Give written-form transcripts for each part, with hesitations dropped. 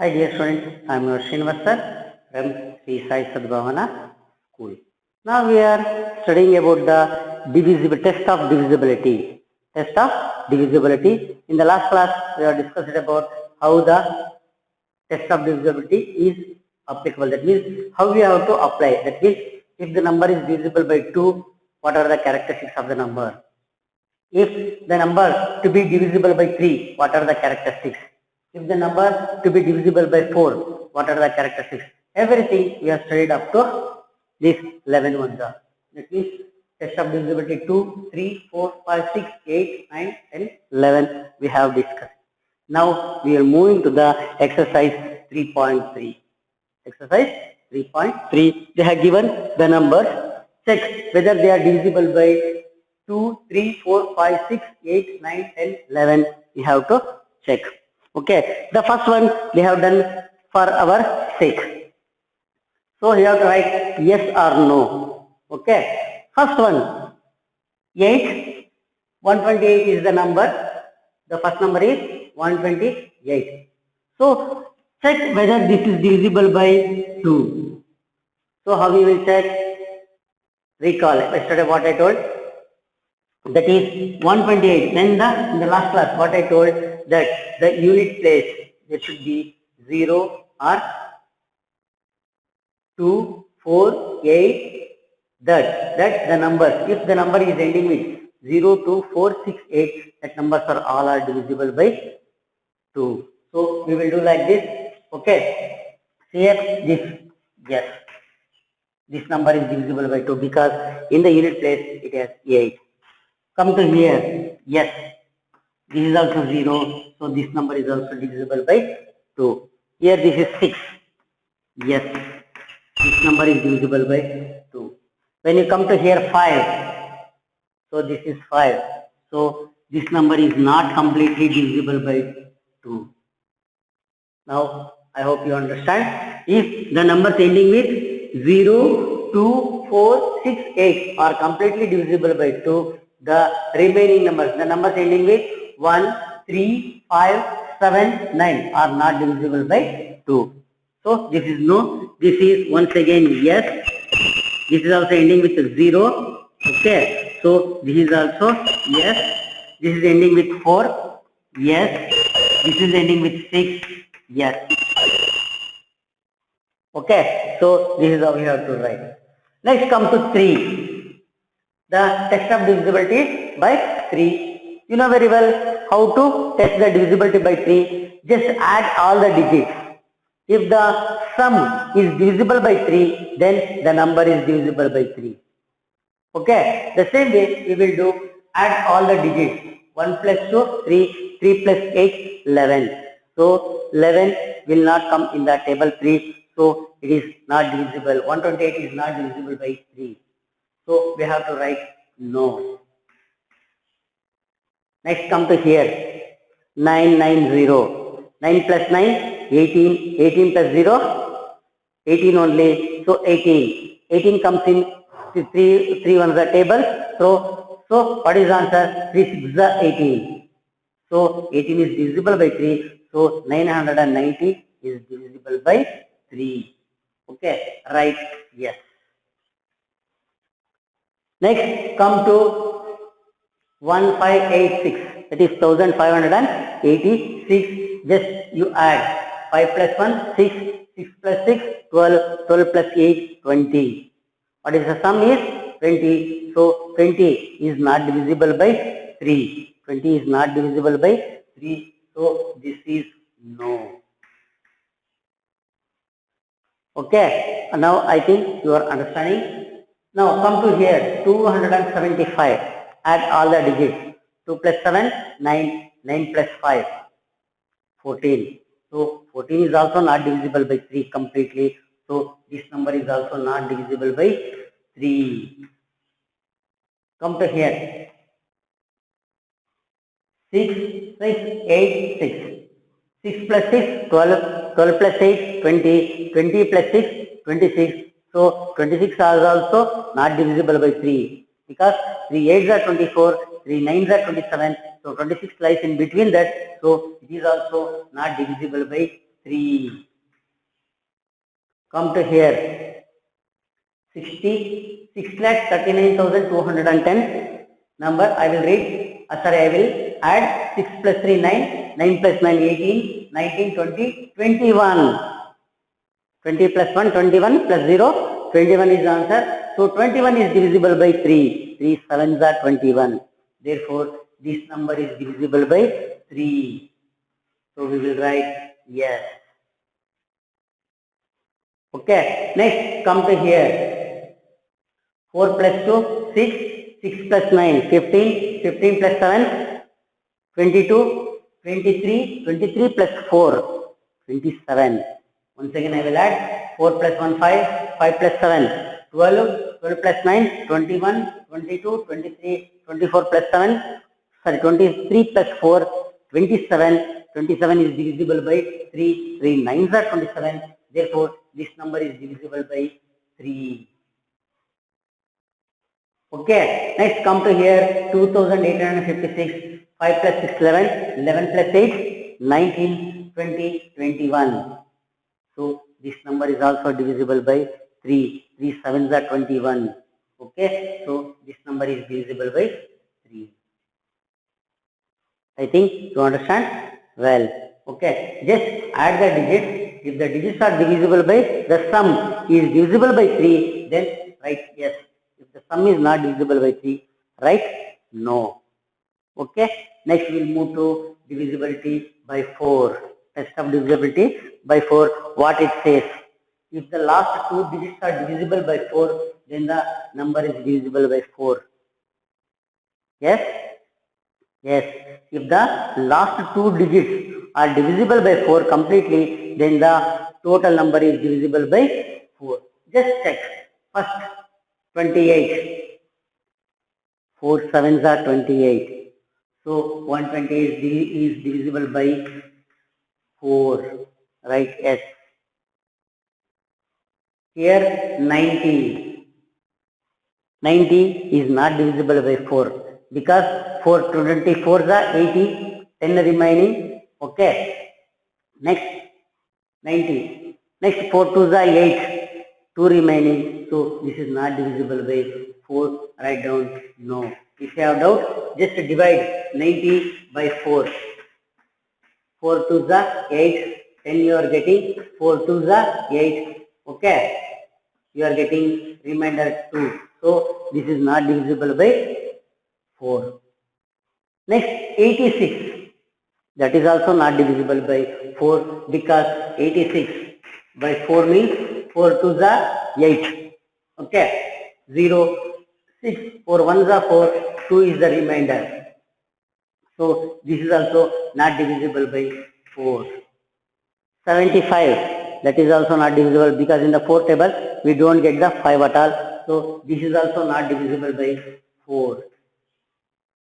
Hi dear students, I am your Srinivas sir from Sri Sai Sadbhavana School. Now we are studying about the test of divisibility. Test of divisibility. In the last class, we have discussed about how the test of divisibility is applicable. That means how we have to apply. That means if the number is divisible by 2, what are the characteristics of the number? If the number to be divisible by 3, what are the characteristics? If the number to be divisible by 4, what are the characteristics? Everything we have studied up to this 11 ones. That means test of divisibility 2, 3, 4, 5, 6, 8, 9, 10, 11 we have discussed. Now we are moving to the exercise 3.3. Exercise 3.3. They have given the numbers. Check whether they are divisible by 2, 3, 4, 5, 6, 8, 9, 10, 11. We have to check. Okay. The first one they have done for our sake. So you have to write yes or no. Okay. First one 8. 128 is the number. The first number is 128. So check whether this is divisible by 2. So how we will check? Recall yesterday what I told, that is 128. Then in the last class what I told, that the unit place there should be 0 or 2, 4, 8. That the numbers, if the number is ending with 0, 2, 4, 6, 8, that numbers all are divisible by 2. So we will do like this. Okay. Here yes, this number is divisible by 2 because in the unit place it has 8. Come to here, yes, this is also 0, so this number is also divisible by 2. Here this is 6, yes, this number is divisible by 2. When you come to here 5, so this is 5, so this number is not completely divisible by 2. Now I hope you understand. If the numbers ending with 0, 2, 4, 6, 8 are completely divisible by 2, the remaining numbers, the numbers ending with 1, 3, 5, 7, 9 are not divisible by 2. So this is no, this is once again yes, this is also ending with 0, okay, so this is also yes, this is ending with 4, yes, this is ending with 6, yes. Okay, so this is how we have to write. Next come to 3. The test of divisibility is by 3. You know very well how to test the divisibility by 3. Just add all the digits. If the sum is divisible by 3, then the number is divisible by 3. Okay, the same way we will do, add all the digits. 1 plus 2, 3, 3 plus 8, 11. So 11 will not come in the table 3. So it is not divisible. 128 is not divisible by 3. So we have to write no. Next come to here. 990. 9 plus 9, 18. 18 plus 0, 18 only. So 18. 18 comes in 3 ones the table. So what is the answer? 3 6 the 18. So 18 is divisible by 3. So 990 is divisible by 3. Okay, right? Yes. Next, come to 1586. That is 1586. Just you add 5 plus 1, 6. 6 plus 6, 12. 12 plus 8, 20. What is the sum is 20. So 20 is not divisible by 3. 20 is not divisible by 3. So this is no. Okay. Now I think you are understanding. Now come to here, 275. Add all the digits. 2 plus 7, 9. 9 plus 5, 14. So 14 is also not divisible by 3 completely. So this number is also not divisible by 3. Come to here. 6, 6, 8, 6. 6 plus 6, 12. 12 plus 8, 20. 20 plus 6, 26. So 26 is also not divisible by 3 because 3 8s are 24, 3 9s are 27. So 26 lies in between that. So it is also not divisible by 3. Come to here. 6,39,210 number. I will read. I will add 6 plus 3 9. 9 plus 9 18. 19 20 21. 20 plus 1 21 plus 0 21 is the answer. So 21 is divisible by 3. 3 sevens are 21. Therefore, this number is divisible by 3. So we will write yes. Okay. Next, come to here. 4 plus 2 6. 6 plus 9 15. 15 plus 7 22. 23. 23 plus 4 27. Once again I will add 4 plus 1 5. 5 plus 7 12. 12 plus 9 21. 22. 23. 24 plus 7. 23 plus 4 27. 27 is divisible by 3. 3 9s are 27. Therefore, this number is divisible by 3. Okay. Next, come to here. 2856. 5 plus 6 11. 11 plus 8 19. 20 21. So this number is also divisible by 3. 3 sevens are 21. Okay. So this number is divisible by 3. I think you understand well. Okay. Just add the digits. If the digits are divisible by, the sum is divisible by 3, then write yes. If the sum is not divisible by 3, write no. Okay. Next we will move to divisibility by 4. Test of divisibility by 4. What it says. If the last two digits are divisible by 4, then the number is divisible by 4. Yes? Yes. If the last two digits are divisible by 4 completely, then the total number is divisible by 4. Just check. First, 28. 4 sevens are 28. So 128 is divisible by 4. Right? Yes. Here 90. 90 is not divisible by 4 because 4 24 is 80, 10 remaining. Okay. Next 90. Next 4 2 is 8, 2 remaining. So this is not divisible by 4. Write down no. If you have doubt, just divide 90 by 4. 4 2 is 8, 10 you are getting. 4 2 is 8. Okay. You are getting remainder 2. So this is not divisible by 4. Next 86. That is also not divisible by 4 because 86 by 4 means 4 2s are 8. Okay. 0, 6, 4 1s are 4, 2 is the remainder. So this is also not divisible by 4. 75. That is also not divisible because in the 4 table we don't get the 5 at all. So this is also not divisible by 4.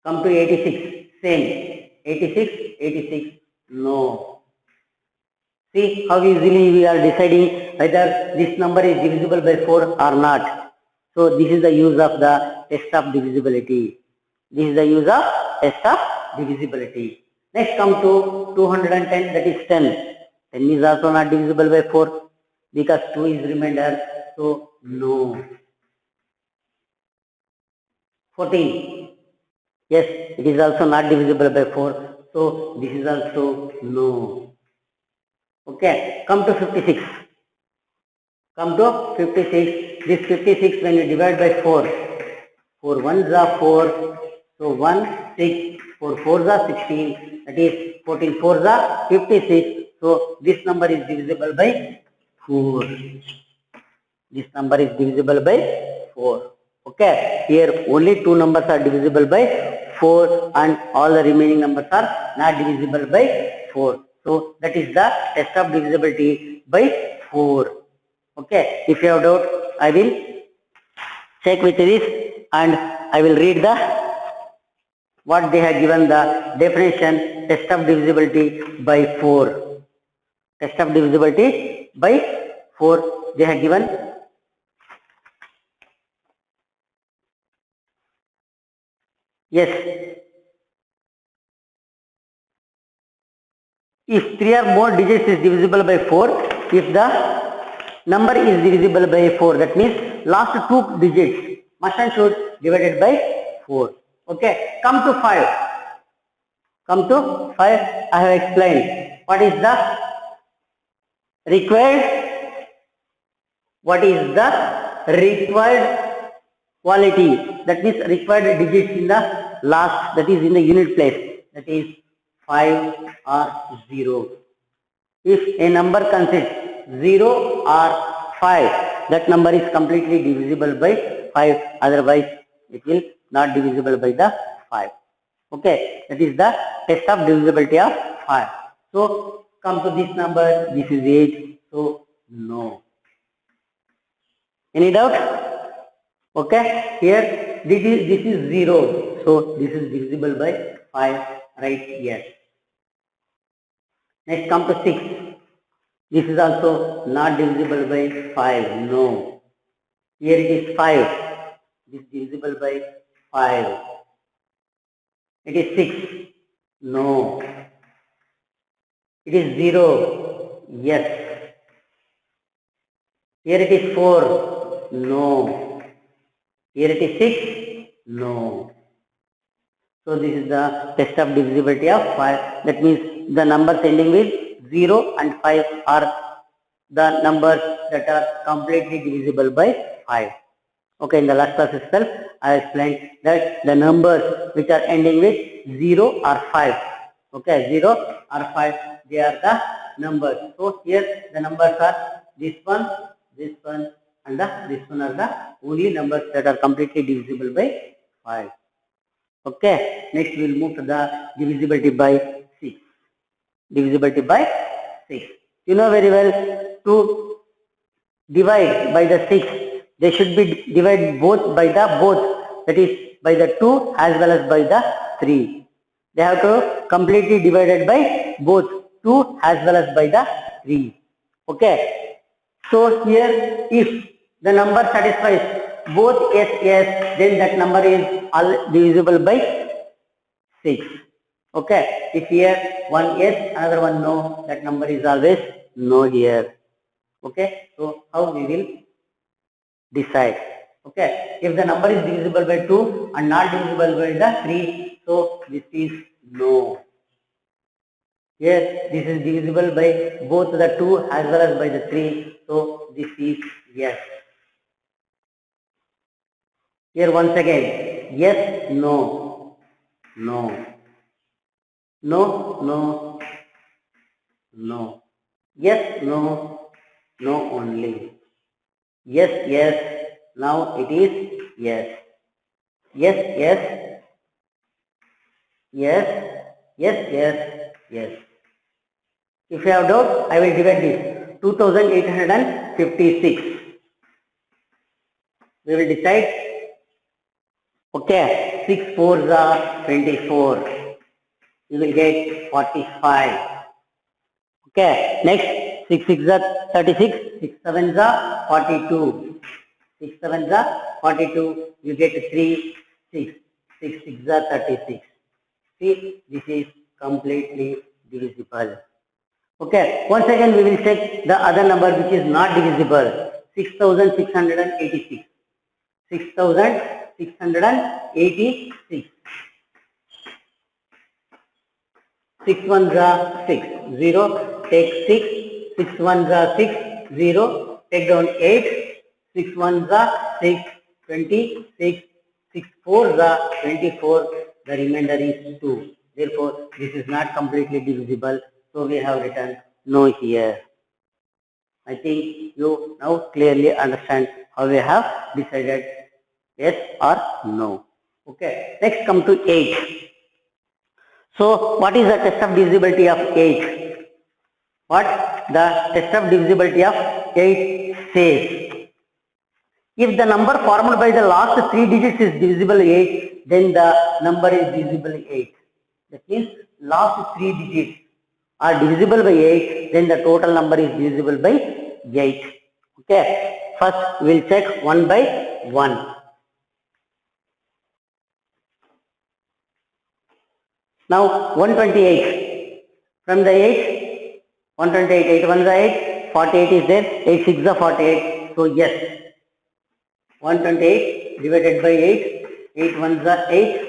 Come to 86. Same. 86, 86. No. See how easily we are deciding whether this number is divisible by 4 or not. So this is the use of the test of divisibility. This is the use of test of divisibility. Next come to 210, that is 10. 10 is also not divisible by 4 because 2 is remainder. So no. 14. Yes, it is also not divisible by 4. So this is also no. Okay, come to 56. Come to 56. This 56 when you divide by 4. 4 1s are 4. So 1, 6. 4 4s are 16. That is 14 4s are 56. So this number is divisible by 4. This number is divisible by 4. Okay. Here only two numbers are divisible by 4 and all the remaining numbers are not divisible by 4. So that is the test of divisibility by 4. Okay. If you have doubt, I will check with this and I will read the what they have given the definition test of divisibility by 4. Test of divisibility by 4 they have given. Yes. if 3 or more digits is divisible by 4, if the number is divisible by 4, that means last 2 digits must and should divided by 4. Okay, come to 5. Come to 5, I have explained what is the required, quality, that means required digits in the last, that is in the unit place, that is 5 or 0. If a number consists 0 or 5, that number is completely divisible by 5, otherwise it will not divisible by the 5. Okay, that is the test of divisibility of 5. So come to this number, this is 8, so no. Any doubt? Okay, here this is 0, so this is divisible by 5, right? Yes. Next come to 6. This is also not divisible by 5, no. Here it is 5, this is divisible by 5. It is 6, no. It is 0, yes. Here it is 4, no. Here it is 6, no. So this is the test of divisibility of 5. That means the numbers ending with 0 and 5 are the numbers that are completely divisible by 5. Okay, in the last class itself, I explained that the numbers which are ending with 0 or 5. Okay, 0 or 5, they are the numbers. So here the numbers are this one, and this one are the only numbers that are completely divisible by 5. Okay, next we will move to the divisibility by 6. Divisibility by 6. You know very well, to divide by the 6, they should be divided both by the both, that is by the 2 as well as by the 3. They have to completely divided by both 2 as well as by the 3. Okay, so here if the number satisfies both yes, then that number is all divisible by 6. Okay, if here one yes, another one no, that number is always no here. Okay, so how we will decide? Okay, if the number is divisible by 2 and not divisible by the 3, so this is no. Yes, this is divisible by both the 2 as well as by the 3, so this is yes. Here once again, yes, no, no, no, no, no, yes, no, no only, yes, yes, now it is yes, yes, yes, yes, yes, yes, yes. If you have doubt, I will divide this 2856. We will decide. Okay, 6 4s are 24. You will get 45. Okay, next 6 6s are 36, 6 7s are 42. 6 7s are 42. You get 3 6. 6 6s are 36. See, this is completely divisible. Okay, once again we will check the other number which is not divisible. 6686. 6686. 6 1s are 6. 0. Take 6. 6 1s are 6. 0. Take down 8. 6 1s are 6. 26. 6 4s are 24. The remainder is 2. Therefore, this is not completely divisible. So we have written no here. I think you now clearly understand how we have decided yes or no. Okay, next come to 8. So what is the test of divisibility of 8? What the test of divisibility of 8 says? If the number formed by the last 3 digits is divisible 8, then the number is divisible 8. That means last 3 digits are divisible by 8, then the total number is divisible by 8. Okay, first we will check one by one. Now 128. From the 8, 128, 8 1s are 8, 48 is there, 8 6s are 48. So yes, 128 divided by 8, 8 1s are 8.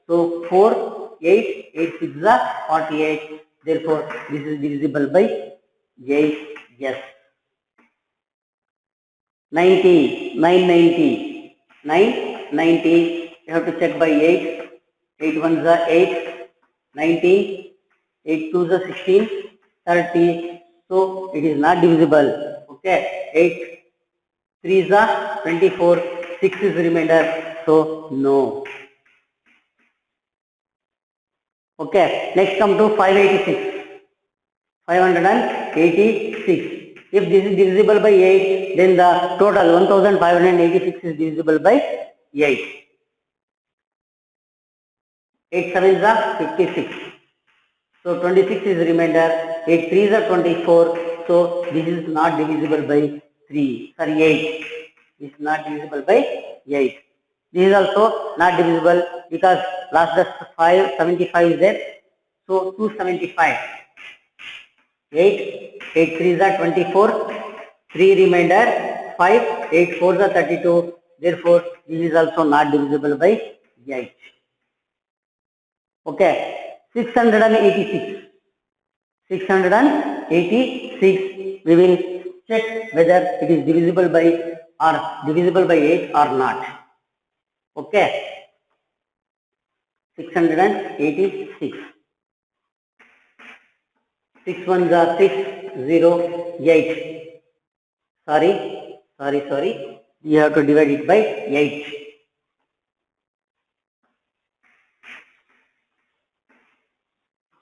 So 4, 8, 8 6s are 48. Therefore, this is divisible by 8. Yes. 90, 990, 990. You have to check by 8. 8 1s are 8, 19, 8 2s are 16, 30. So it is not divisible. Okay. 8 3s are 24, 6 is remainder. So no. Okay. Next come to 586. 586. If this is divisible by 8, then the total 1586 is divisible by 8. 8 7s are 56. So 26 is remainder. 8 3s are 24. So this is not divisible by 3. Sorry, 8. This is not divisible by 8. This is also not divisible because last the 575 is there. So 275. 8, 8 3s are 24, 3 remainder, 5, 8 4s are 32. Therefore, this is also not divisible by 8. Okay, 686. 686. We will check whether it is divisible by 8 or not. Okay, 686. 6 1s are 6, 0, 8. Sorry. You have to divide it by 8.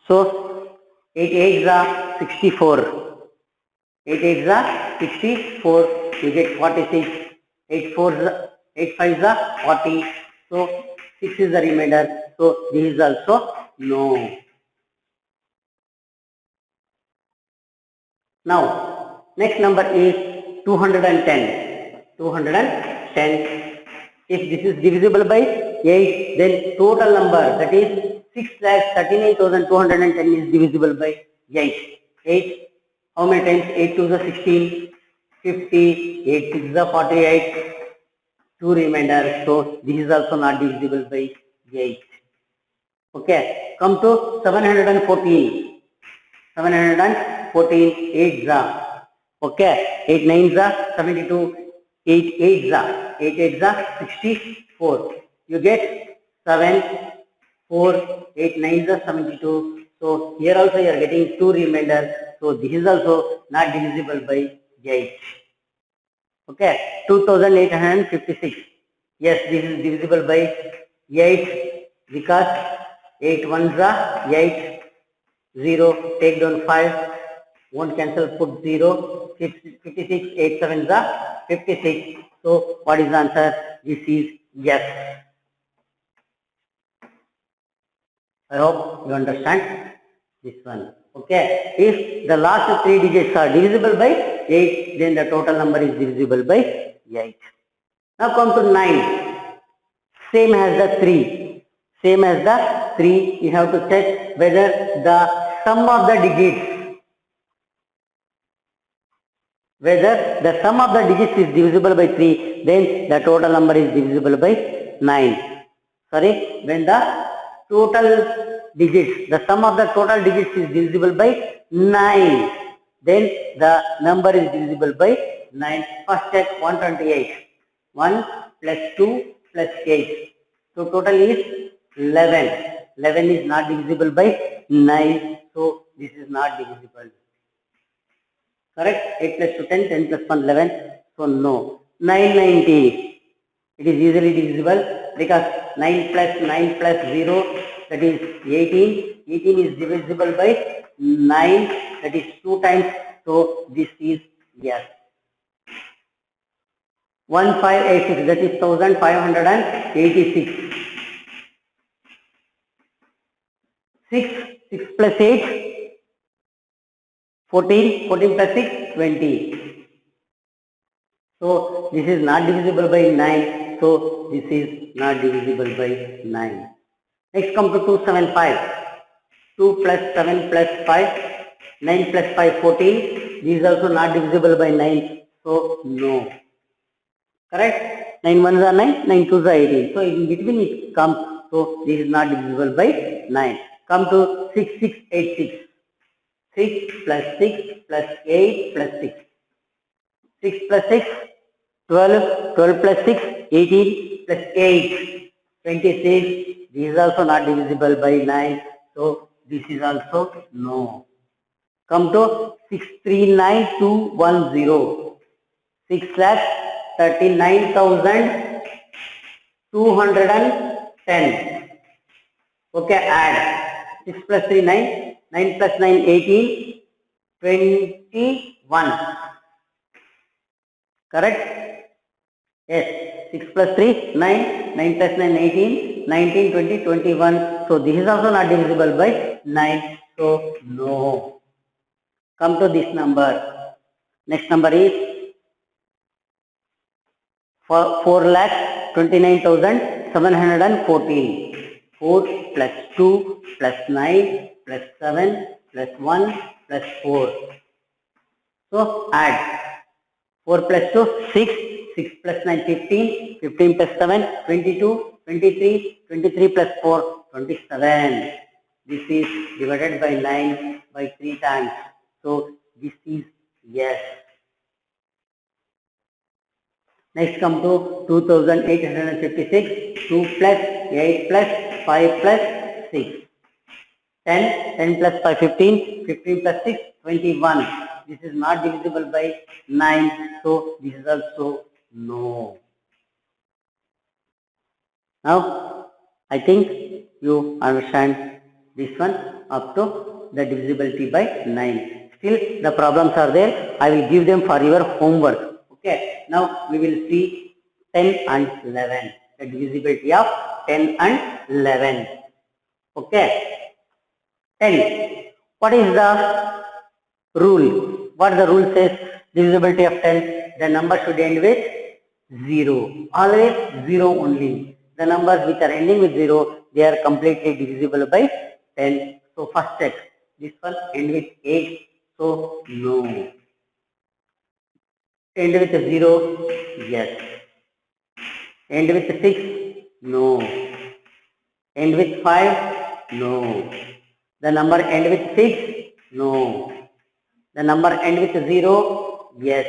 So 8 8s are 64. 8 8s are 64. You get 46. 8 5s are 40. So 6 is the remainder. So this is also no. Now, next number is 210. 210. If this is divisible by 8, then total number, that is 6,39,210 is divisible by 8. 8, how many times? 8 2s are 16, 50, 8 6s are 48, 2 remainder. So this is also not divisible by 8. Okay, come to 714. 714, 8s are, okay, 8 9s are 72, 8 8s are, 8 8s are 64. You get 7, 4, 8 9s are 72. So here also you are getting 2 remainder. So this is also not divisible by 8. Okay, 2856. Yes, this is divisible by 8 because 8 1s are 8. 0, take down 5, won't cancel, put 0, 56, 8 7s are 56. So what is the answer? This is yes. I hope you understand this one. Okay, if the last 3 digits are divisible by 8, then the total number is divisible by 8. Now come to 9. Same as the 3. Same as the 3, you have to check whether the sum of the digits, is divisible by 3, then the total number is divisible by 9. Sorry, when the total digits, the sum of the total digits is divisible by 9, then the number is divisible by 9. First check 128. 1 plus 2 plus 8. So total is 11. 11 is not divisible by 9. So this is not divisible. Correct? 8 plus 2 10, 10 plus 1 11. So no. 990. It is easily divisible because 9 plus 0, that is 18. 18 is divisible by 9, that is 2 times. So this is yes. 1586, that is 1586. 6 plus 8, 14, 14 plus 6, 20. So this is not divisible by 9. So this is not divisible by 9. Next come to 275. 2 plus 7 plus 5. 9 plus 5, 14. This is also not divisible by 9. So, no. Correct? 9 ones are 9, 9 twos are 18. So, in between it comes. So, this is not divisible by 9. Come to 6, 6, 8, 6. 6 plus 6 plus 8 plus 6. 6 plus 6, 12. 12 plus 6, 18 plus 8, 26. This is also not divisible by 9. So, this is also no. Come to 639210. 6,39,210. Okay, add 6 plus 3, 9. 9 plus 9, 18. 21. Correct? Yes. 6 plus 3, 9. 9 plus 9, 18. 19, 20, 21. So this is also not divisible by 9. So no. Come to this number. Next number is 4,29,714. 4 plus 2 plus 9 plus 7 plus 1 plus 4. So add 4 plus 2, 6. 6 plus 9, 15. 15 plus 7, 22. 23. 23 plus 4, 27. This is divided by 9 by 3 times. So this is yes. Next come to 2,856. 2 plus 8 plus 5 plus 6. 10. 10 plus 5, 15. 15 plus 6, 21. This is not divisible by 9. So this is also no. Now I think you understand this one up to the divisibility by 9. Still the problems are there. I will give them for your homework. Okay. Now we will see 10 and 11. The divisibility of 10 and 11. Okay. 10. What is the rule? What the rule says? Divisibility of 10. The number should end with 0. Always 0 only. The numbers which are ending with 0, they are completely divisible by 10. So first check. This one end with 8. So no. End with 0. Yes. End with 6. No. End with 5. No. The number end with 6. No. The number end with 0. Yes.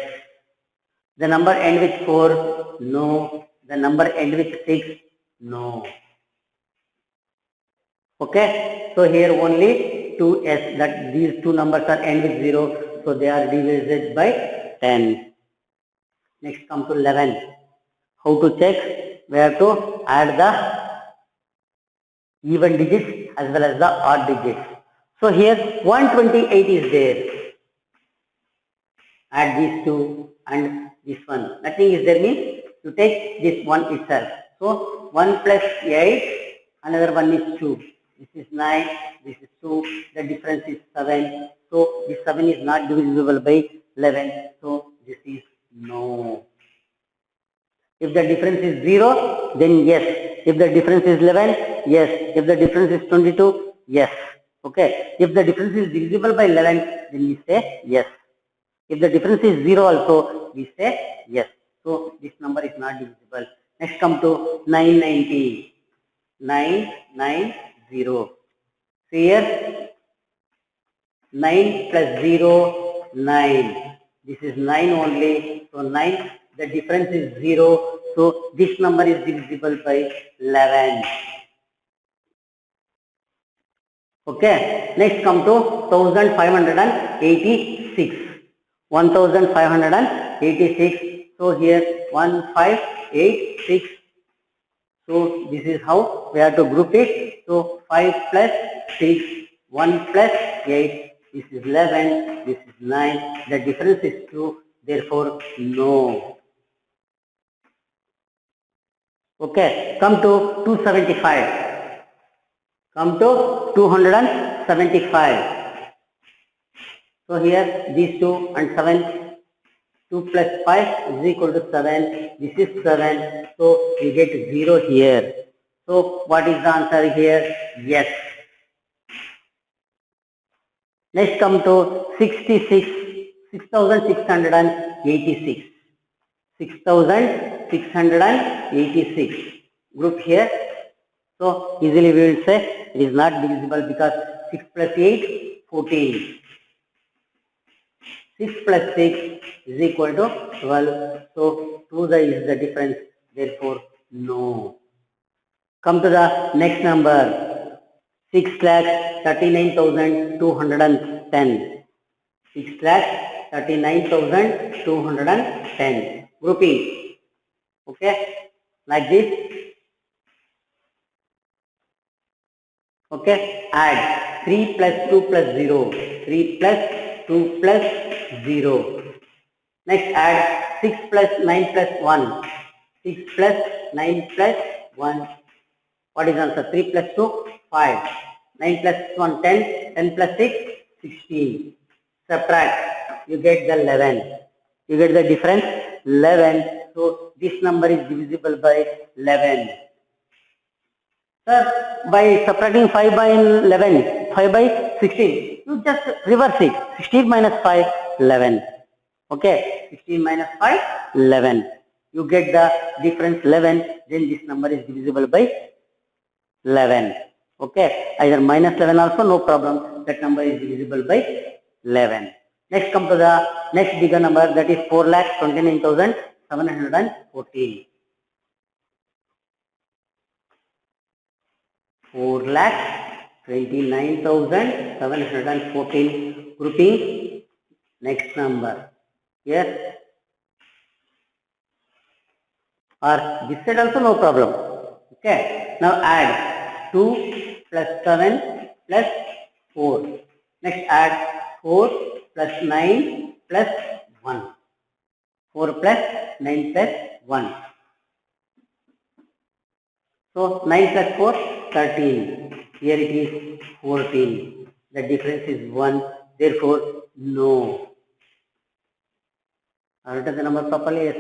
The number end with 4. No. The number end with 6. No. Okay. So here only 2s, that these two numbers are end with 0. So they are divided by 10. Next come to 11. How to check? We have to add the even digits as well as the odd digits. So here 128 is there. Add these two and this one. Nothing is there means you take this one itself. So 1 plus 8, another one is 2. This is 9, this is 2, the difference is 7. So this 7 is not divisible by 11. So this is no. If the difference is 0, then yes. If the difference is 11, yes. If the difference is 22, yes. Okay. If the difference is divisible by 11, then we say yes. If the difference is 0 also, we say yes. So this number is not divisible. Next come to 990. 990. So here 9 plus 0, 9. This is 9 only. So 9, the difference is 0. So this number is divisible by 11. Okay. Next come to 1586. 1586. So here 1586. So this is how we have to group it. So 5 plus 6, 1 plus 8. This is 11. This is 9. The difference is 2. Therefore no. Okay. Come to 275. Come to 275. So here these 2 and 7, 2 plus 5 is equal to 7. This is 7. So we get 0 here. So what is the answer here? Yes. Next come to 66, 6686. 6686 group here. So easily we will say it is not divisible because 6 plus 8, 14. 6 plus 6 is equal to 12. So 2 is the difference. Therefore, no. Come to the next number. 6,39,210. 6,39,210. Grouping. Okay, like this. Okay, add 3 plus 2 plus 0. 3 plus 2 plus 0. Next add 6 plus 9 plus 1. 6 plus 9 plus 1. What is answer? 3 plus 2, 5. 9 plus 1, 10. 10 plus 6, 16. Subtract. You get the 11. You get the difference? 11. So this number is divisible by 11. Sir, by subtracting 5 by 11, 5 by 16, you just reverse it. 16 minus 5, 11. Okay, 16 minus 5, 11. You get the difference 11, then this number is divisible by 11. Okay, either minus 11 also, no problem. That number is divisible by 11. Next come to the next bigger number, that is 4,29,714. 4,29,714 grouping. Next number. Yes. Or this side also no problem. Okay. Now add 2 plus 7 plus 4. Next add 4 plus 9 plus 1. 4 plus 9 plus 1. So 9 plus 4, 13. Here it is 14. The difference is 1. Therefore, no. I written the number properly. Yes.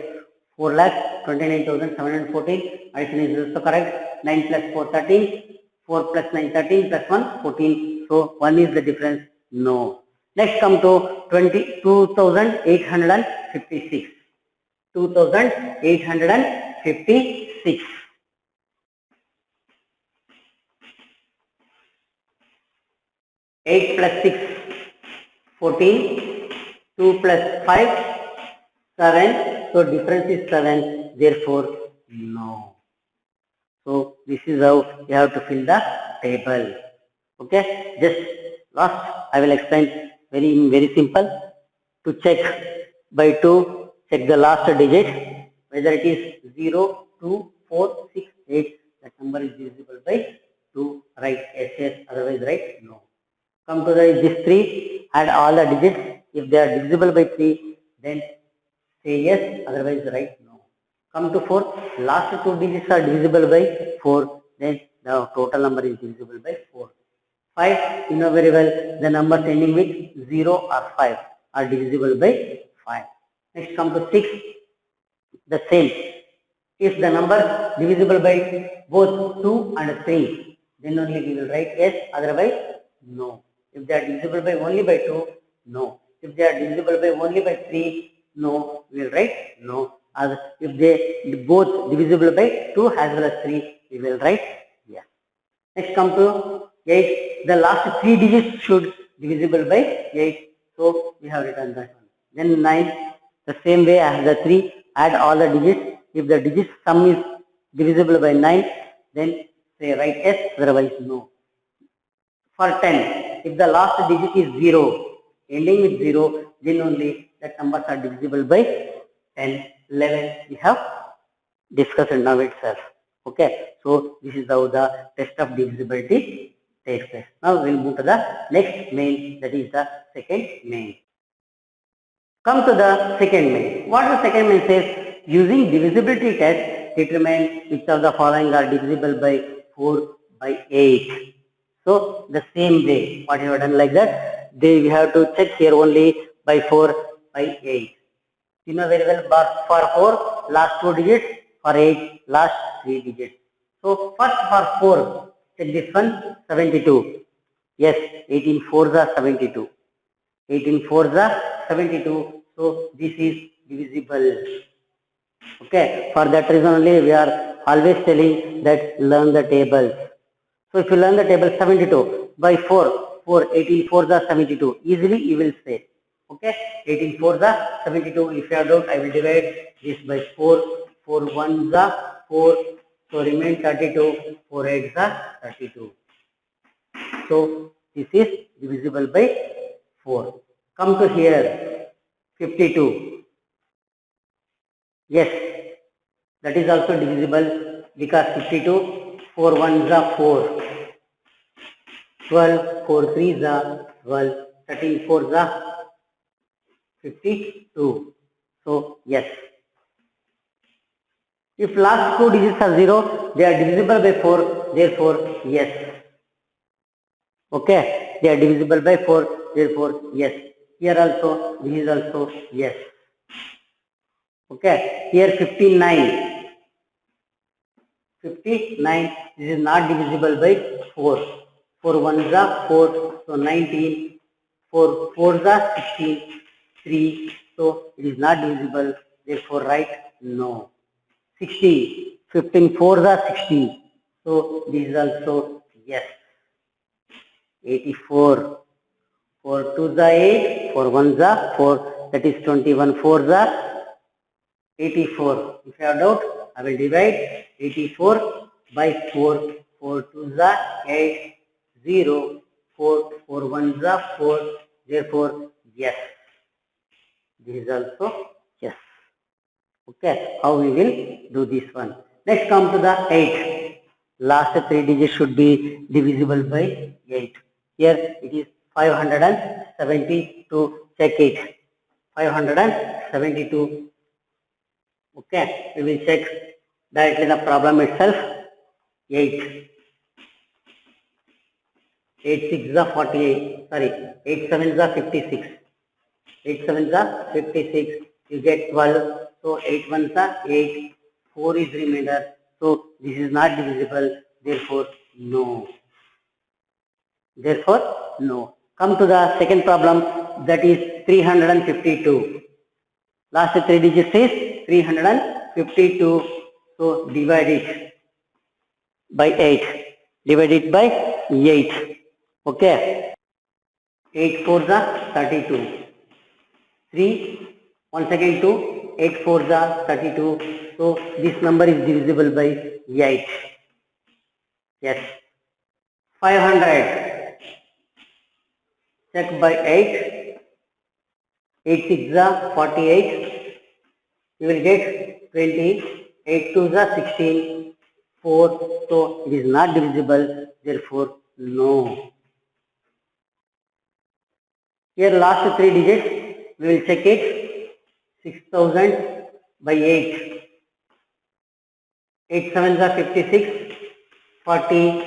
4,29,714. Addition is also correct. 9 plus 4, 13. 4 plus 9, 13 plus 1, 14. So 1 is the difference. No. Next come to 2,856. 2,856. 8 plus 6, 14. 2 plus 5, 7. So difference is 7. Therefore, no. So this is how you have to fill the table. Okay. Just last I will explain very simple. To check by 2, check the last digit. Whether it is 0, 2, 4, 6, 8. That number is divisible by 2. Write yes. Otherwise write no. Come to this 3, add all the digits. If they are divisible by 3, then say yes, otherwise write no. Come to 4, last 2 digits are divisible by 4, then the total number is divisible by 4. 5, you know very well, the numbers ending with 0 or 5 are divisible by 5. Next come to 6, the same. If the number divisible by both 2 and 3, then only we will write yes, otherwise no. If they are divisible by only by 2, no. If they are divisible by only by 3, no, we will write no. As if they both divisible by 2 as well as 3, we will write yes. Next come to 8. The last 3 digits should divisible by 8. So we have written that one. Then 9. The same way as the 3, add all the digits. If the digit sum is divisible by 9, then say write yes, otherwise no. For 10, if the last digit is 0, ending with 0, then only that numbers are divisible by 10. 11 we have discussed now itself. Okay, so this is how the test of divisibility takes place. Now we will move to the next main, that is the second main. Come to the second main. What the second main says? Using divisibility test, determine which of the following are divisible by 4 by 8. So the same way, what you have done like that, we have to check here only by 4 by 8. You know very well, but for 4, last 2 digits, for 8, last 3 digits. So first for 4, check this one, 72. Yes, 18 4s are 72. 18 4s are 72. So this is divisible. Okay, for that reason only we are always telling that learn the tables. So if you learn the table 72 by 4, 18 4s are 72. Easily you will say. Okay, 18 4s are 72. If you have doubt, I will divide this by 4. 4 1s are 4. So remain 32. 4 8s are 32. So this is divisible by 4. Come to here, 52. Yes, that is also divisible because 52, 4 1s are 4. 12, 4 3s are 12. 13 4s are 52. So yes. If last two digits are 0, they are divisible by 4. Therefore, yes. Okay, they are divisible by 4, therefore yes. Here also, this is also yes. Okay, here 59. 59, this is not divisible by 4. 4 1s are 4, so 19. 4 4s are 16. 3, so it is not divisible, therefore write no. 60, 15 4s are 60, so this is also yes. 84, 4 2s are 8, 4 1s are 4, that is 21 4s are 84. If you have doubt, I will divide 84 by 4. 4 2s are 8, 0, 4 4 1s are 4, therefore yes. This is also yes. Okay, how we will do this one. Next come to the 8. Last three digits should be divisible by 8. Here it is 572. Check it. 572. Okay, we will check directly the problem itself. 8. 8 6 are 48. Sorry, 8 7 are 56. 8 7 are 56. You get 12. So 8 1s are 8. 4 is remainder. So this is not divisible. Therefore no. Therefore no. Come to the second problem, that is 352. Last three digits is 352. So divide it by 8. Divide it by 8. Okay. 8 4s are 32. 3, once again 2, 8 4s are 32. So this number is divisible by 8. Yes. 500. Check by 8. 8 6 are 48. You will get 20. 8 2s are 16. 4. So it is not divisible. Therefore no. Here last three digits, we will check it. 6000 by 8. 8 7s are 56. 40.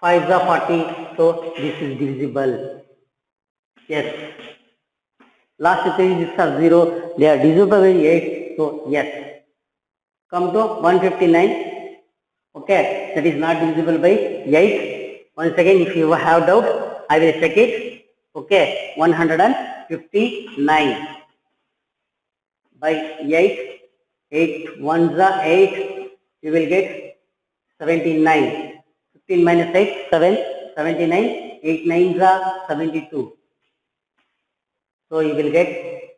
5s are 40. So this is divisible. Yes. Last three digits are 0. They are divisible by 8. So yes. Come to 159. Okay. That is not divisible by 8. Once again, if you have doubt, I will check it. Okay. 159 by 8. 8 1s are 8. You will get 79. 15 minus 8, 7. 79. 8 9s are 72. So you will get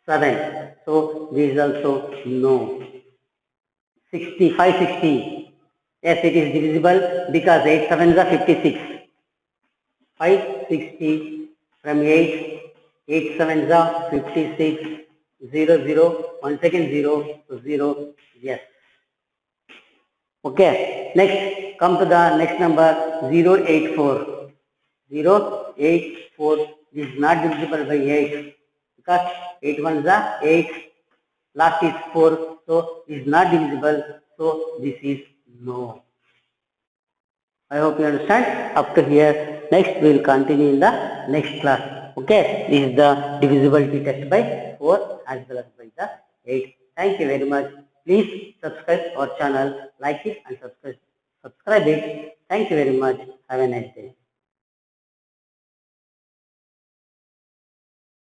7. So this is also no. 60, 560. Yes, it is divisible because 8 7s are 56. 560 from 8. 8 7s are 56. 0 0. Once again 0. So 0. Yes. Okay. Next, come to the next number 084. 084 is not divisible by 8 because 8 1s are 8. Last is 4, so is not divisible, so this is no. I hope you understand. Up to here, next we will continue in the next class. Okay, this is the divisibility test by 4 as well as by the 8. Thank you very much. Please subscribe our channel, like it and subscribe it. Thank you very much. Have a nice day.